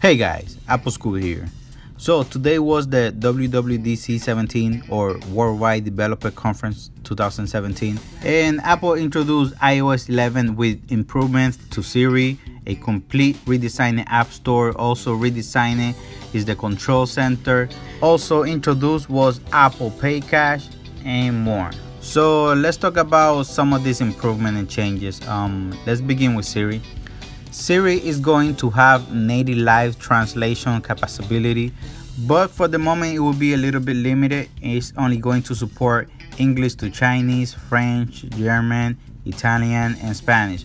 Hey guys, Apple School here. So today was the WWDC17 or Worldwide Developer Conference 2017, and Apple introduced iOS 11 with improvements to Siri, a complete redesigned App Store. Also redesigned is the control center. Also introduced was Apple Pay Cash and more. So let's talk about some of these improvements and changes. Let's begin with Siri. Siri is going to have native live translation capability, but for the moment it will be a little bit limited. It's only going to support English to Chinese, French, German, Italian, and Spanish,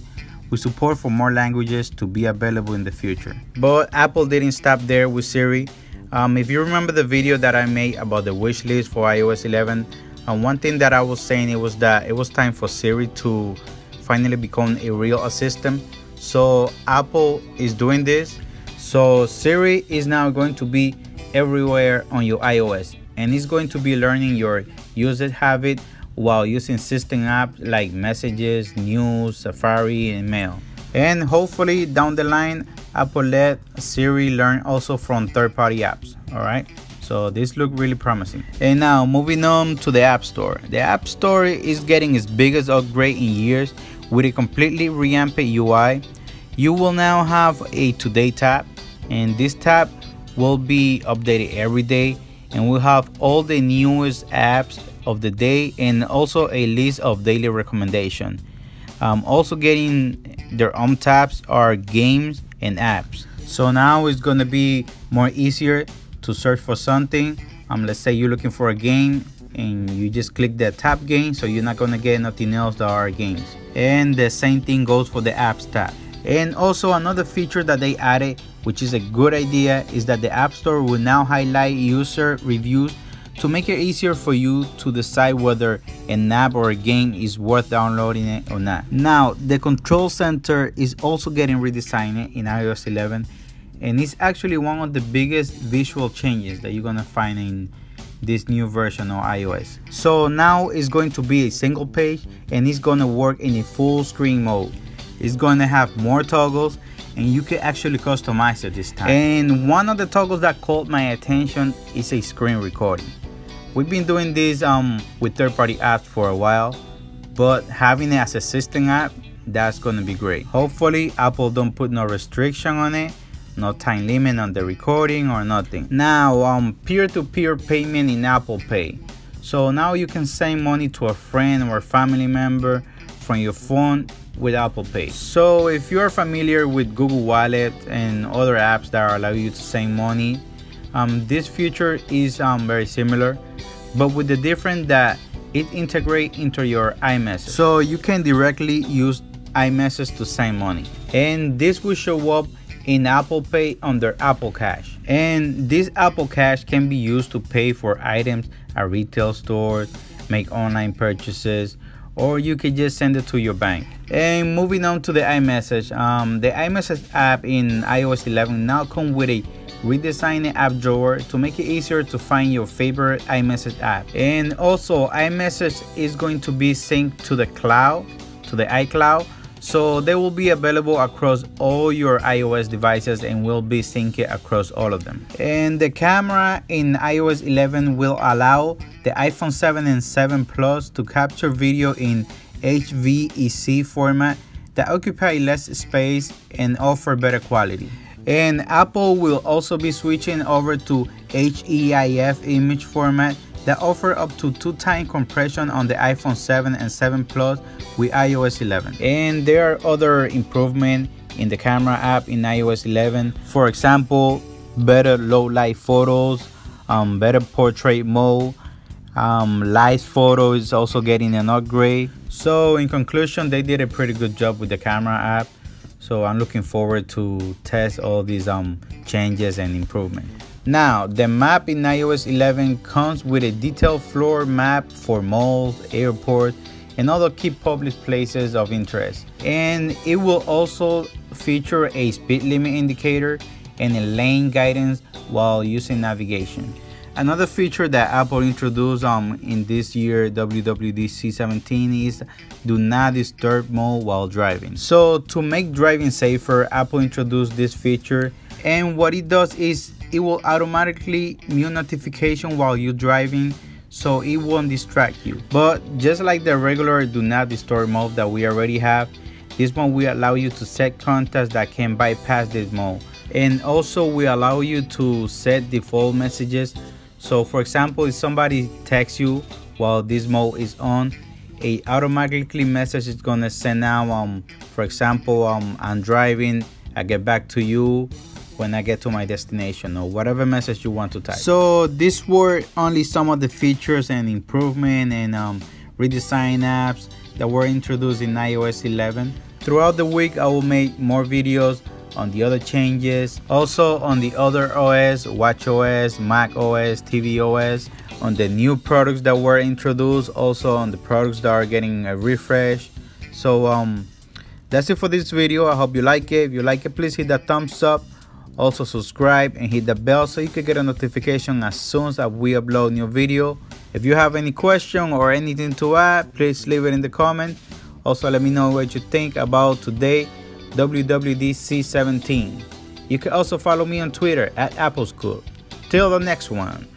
with support for more languages to be available in the future. But Apple didn't stop there with Siri. If you remember the video that I made about the wish list for iOS 11, one thing that I was saying it was that it was time for Siri to finally become a real assistant. So Apple is doing this. So Siri is now going to be everywhere on your iOS, and it's going to be learning your usage habit while using system apps like Messages, News, Safari, and Mail. And hopefully down the line, Apple let Siri learn also from third-party apps. All right. So this looks really promising. And now moving on to the App Store. The App Store is getting its biggest upgrade in years with a completely revamped UI. You will now have a Today tab, and this tab will be updated every day, and we'll have all the newest apps of the day and also a list of daily recommendations. Also getting their own tabs are games and apps. So now it's going to be more easier to search for something. Let's say you're looking for a game and you just click the tab game, so you're not going to get nothing else that are games. And the same thing goes for the apps tab. And also another feature that they added, which is a good idea, is that the App Store will now highlight user reviews to make it easier for you to decide whether an app or a game is worth downloading it or not. Now, the control center is also getting redesigned in iOS 11, and it's actually one of the biggest visual changes that you're gonna find in this new version of iOS. So now it's going to be a single page, and it's gonna work in a full screen mode. It's going to have more toggles, and you can actually customize it this time. And one of the toggles that caught my attention is a screen recording. We've been doing this with third-party apps for a while, but having it as a system app, that's going to be great. Hopefully Apple don't put no restriction on it, no time limit on the recording or nothing. Now peer-to-peer payment in Apple Pay. So now you can send money to a friend or family member from your phone with Apple Pay. So if you're familiar with Google Wallet and other apps that allow you to send money, this feature is very similar, but with the difference that it integrates into your iMessage. So you can directly use iMessage to send money, and this will show up in Apple Pay under Apple Cash. And this Apple Cash can be used to pay for items at retail stores, make online purchases, or you can just send it to your bank. And moving on to the iMessage, the iMessage app in iOS 11 now comes with a redesigned app drawer to make it easier to find your favorite iMessage app. And also iMessage is going to be synced to the cloud, to the iCloud, so they will be available across all your iOS devices and will be synced across all of them. And the camera in iOS 11 will allow the iPhone 7 and 7 Plus to capture video in HVEC format that occupy less space and offer better quality. And Apple will also be switching over to HEIF image format that offer up to 2x compression on the iPhone 7 and 7 Plus with iOS 11. And there are other improvements in the camera app in iOS 11. For example, better low light photos, better portrait mode, live photo is also getting an upgrade. So in conclusion, they did a pretty good job with the camera app. So I'm looking forward to test all these changes and improvements. Now, the map in iOS 11 comes with a detailed floor map for malls, airports, and other key public places of interest. And it will also feature a speed limit indicator and a lane guidance while using navigation. Another feature that Apple introduced in this year WWDC17 is do not disturb mode while driving. So to make driving safer, Apple introduced this feature, And what it does is it will automatically mute notification while you're driving, so it won't distract you. But just like the regular do not disturb mode that we already have, this one will allow you to set contacts that can bypass this mode. And also we allow you to set default messages. So for example, if somebody texts you while this mode is on, a automatically message is gonna send out, for example, I'm driving, I get back to you when I get to my destination, or whatever message you want to type. So these were only some of the features and improvement and redesign apps that were introduced in iOS 11. Throughout the week I will make more videos on the other changes, also on the other OS, watchOS, macOS, tvOS, on the new products that were introduced, also on the products that are getting a refresh. So that's it for this video. I hope you like it. If you like it, please hit that thumbs up. Also subscribe and hit the bell so you can get a notification as soon as we upload new video. If you have any question or anything to add, please leave it in the comment. Also let me know what you think about today WWDC17. You can also follow me on Twitter @AppleSchool. Till the next one.